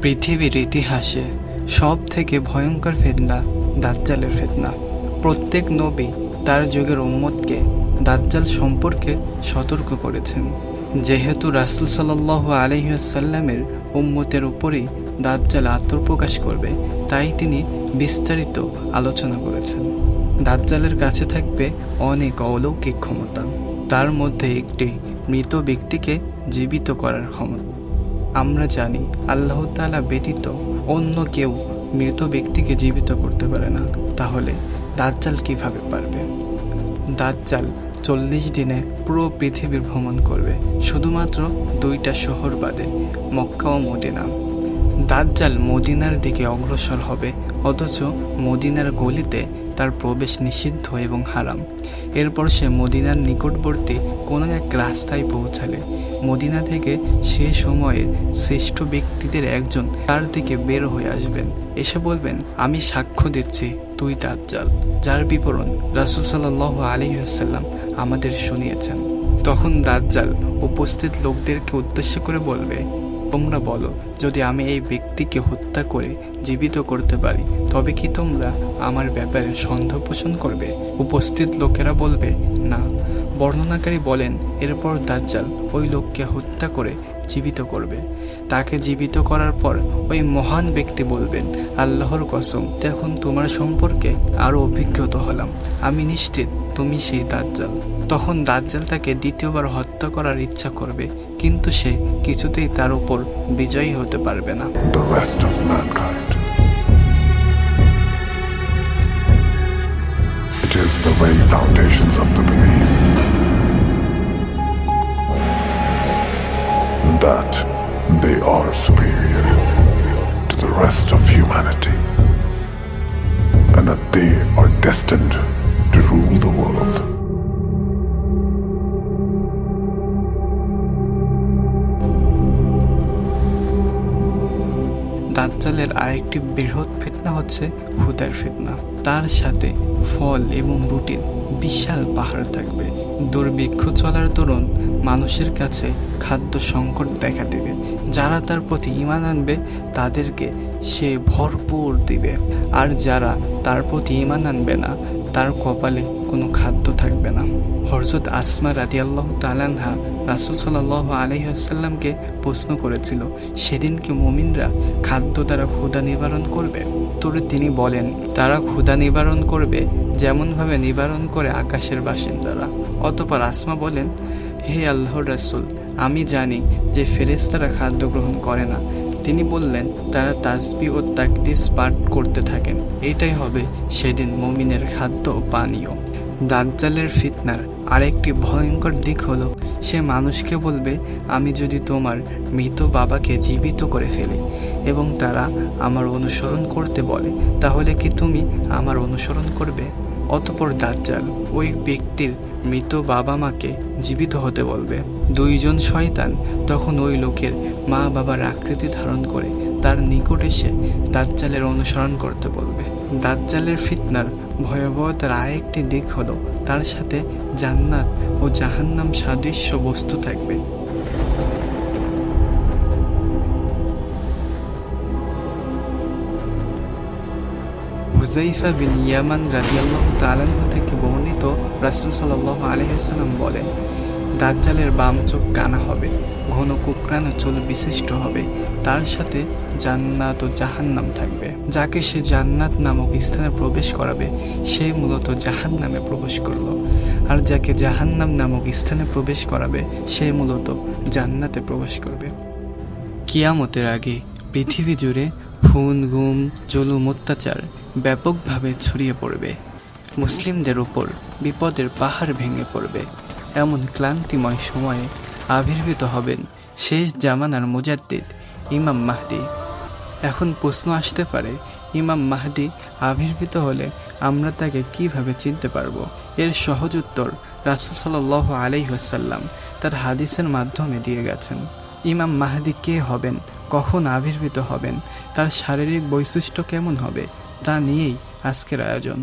পৃথিবীর ইতিহাসে সব থেকে ভয়ঙ্কর ফিতনা দাজ্জালের ফিতনা। প্রত্যেক নবী তার যুগের উম্মতকে দাজ্জাল সম্পর্কে সতর্ক করেছেন। যেহেতু রাসূল সাল্লাল্লাহু আলাইহি ওয়াসাল্লামের উম্মতের উপরেই দাজ্জাল আত্মপ্রকাশ করবে, তাই তিনি বিস্তারিত আলোচনা করেছেন। দাজ্জালের কাছে থাকবে অনেক অলৌকিক ক্ষমতা, তার মধ্যে একটি মৃত ব্যক্তিকে জীবিত করার ক্ষমতা। আমরা জানি আল্লাহ তাআলা ব্যতীত অন্য কেউ মৃত ব্যক্তিকে জীবিত করতে পারে না, তাহলে দাজ্জাল কিভাবে পারবে? দাজ্জাল 40 দিনে পুরো পৃথিবীর ভ্রমণ করবে, শুধুমাত্র 2টা শহর বাদে, মক্কা ও মদিনা। দাজ্জাল মদিনার দিকে অগ্রসর হবে, অথচ মদিনার গলিতে তার প্রবেশ নিষিদ্ধ এবং হারাম। এরপর সে মদিনার নিকটবর্তী কোনো এক রাস্তায় পৌঁছালে মদিনা থেকে সে সময়ের শ্রেষ্ঠ ব্যক্তিদের একজন তার দিকে বের হয়ে আসবেন, এসে বলবেন, আমি সাক্ষ্য দিচ্ছি তুই দাজ্জাল, যার বিবরণ রাসূল সাল্লাল্লাহু আলাইহি ওয়াসাল্লাম আমাদের শুনিয়েছেন। তখন দাজ্জাল উপস্থিত লোকদেরকে উদ্দেশ্য করে বলবে, তোমরা বলো, যদি আমি এই ব্যক্তিকে হত্যা করে জীবিত করতে পারি তবে কি তোমরা আমার ব্যাপারে সন্দেহ পোষণ করবে? উপস্থিত লোকেরা বলবে, না। বর্ণনাকারী বলেন, এরপর দাজ্জাল ওই লোককে হত্যা করে জীবিত করবে। তাকে জীবিত করার পর ওই মহান ব্যক্তি বলবেন, আল্লাহর কসম, এখন তোমার সম্পর্কে আরও অভিজ্ঞত হলাম, আমি নিশ্চিত তুমি সেই দাজ্জাল। তখন দাজ্জাল তাকে দ্বিতীয়বার হত্যা করার ইচ্ছা করবে, কিন্তু সে কিছুতেই তার উপর বিজয়ী হতে পারবে না। The rest of mankind. It is the very foundations of the belief that they are superior to the rest of humanity and that they are destined to rule the world. দাজ্জালের আরেকটি বৃহৎ ফিতনা হচ্ছে ক্ষুধার ফিতনা। তার সাথে ফল এবং রুটির বিশাল পাহাড় থাকবে। দুর্ভিক্ষ চলার দরুন মানুষের কাছে খাদ্য সংকট দেখা দেবে। যারা তার প্রতি ঈমান আনবে তাদেরকে সে ভরপুর দিবে, আর যারা তার প্রতি ঈমান আনবে না তার কপালে কোনো খাদ্য থাকবে না। হযরত আসমা রাদিয়াল্লাহু তাআলা আনহা রাসূল সাল্লাল্লাহু আলাইহি ওয়াসাল্লামকে প্রশ্ন করেছিল, সেদিন কি মুমিনরা খাদ্য দ্বারা ক্ষুধা নিবারণ করবে? উত্তরে তিনি বলেন, তারা ক্ষুধা নিবারণ করবে যেমনভাবে নিবারণ করে আকাশের বাসিন্দারা। অতঃপর আসমা বলেন, হে আল্লাহর রাসূল, আমি জানি যে ফেরেশতারা খাদ্য গ্রহণ করে না। তিনি বললেন, তারা তাসবিহ ও তাকদীস পাঠ করতে থাকেন, এটাই হবে সেদিন মুমিনের খাদ্য ও পানীয়। দাজ্জালের ফিতনার আরেকটি ভয়ঙ্কর দিক হলো, সে মানুষকে বলবে, আমি যদি তোমার মৃত বাবাকে জীবিত করে ফেলি এবং তারা আমার অনুসরণ করতে বলে, তাহলে কি তুমি আমার অনুসরণ করবে? অতঃপর দাজ্জাল ওই ব্যক্তির মৃত বাবা মাকে জীবিত হতে বলবে। 2জন শয়তান তখন ওই লোকের মা বাবার আকৃতি ধারণ করে তার নিকট এসে দাজ্জালের অনুসরণ করতে বলবে। দাজ্জালের ফিতনার ভয়াবহতার আরেকটি দিক হলো, তার সাথে জান্নাত ও জাহান্নাম সাদৃশ্য বস্তু থাকবে। হুযাইফা বিন ইয়ামান রাদিয়াল্লাহু তাআলা থেকে বর্ণিত, রাসূল সাল্লাল্লাহু আলাইহি ওয়াসাল্লাম বলেন, দাজ্জালের বাম চোখ কানা হবে, ঘন কুকরানো চুল বিশিষ্ট হবে, তার সাথে জান্নাত ও জাহান্নাম থাকবে। যাকে সে জান্নাত নামক স্থানে প্রবেশ করাবে সে মূলত জাহান্নামে প্রবেশ করল, আর যাকে জাহান্নাম নামক স্থানে প্রবেশ করাবে সে মূলত জান্নাতে প্রবেশ করবে। কিয়ামতের আগে পৃথিবী জুড়ে খুন, গুম, জুলুম, অত্যাচার ব্যাপকভাবে ছড়িয়ে পড়বে। মুসলিমদের উপর বিপদের পাহাড় ভেঙে পড়বে। এমন ক্লান্তিময় সময়ে আবির্ভূত হবেন শেষ জামানার মুজাদ্দিদ ইমাম মাহদী। এখন প্রশ্ন আসতে পারে, ইমাম মাহদী আবির্ভূত হলে আমরা তাকে কিভাবে চিনতে পারবো? এর সহজ উত্তর রাসূল সাল্লাল্লাহু আলাইহি ওয়াসাল্লাম তার হাদিসের মাধ্যমে দিয়ে গেছেন। ইমাম মাহদী কে হবেন, কখন আবির্ভূত হবেন, তার শারীরিক বৈশিষ্ট্য কেমন হবে, তা নিয়েই আজকের আয়োজন।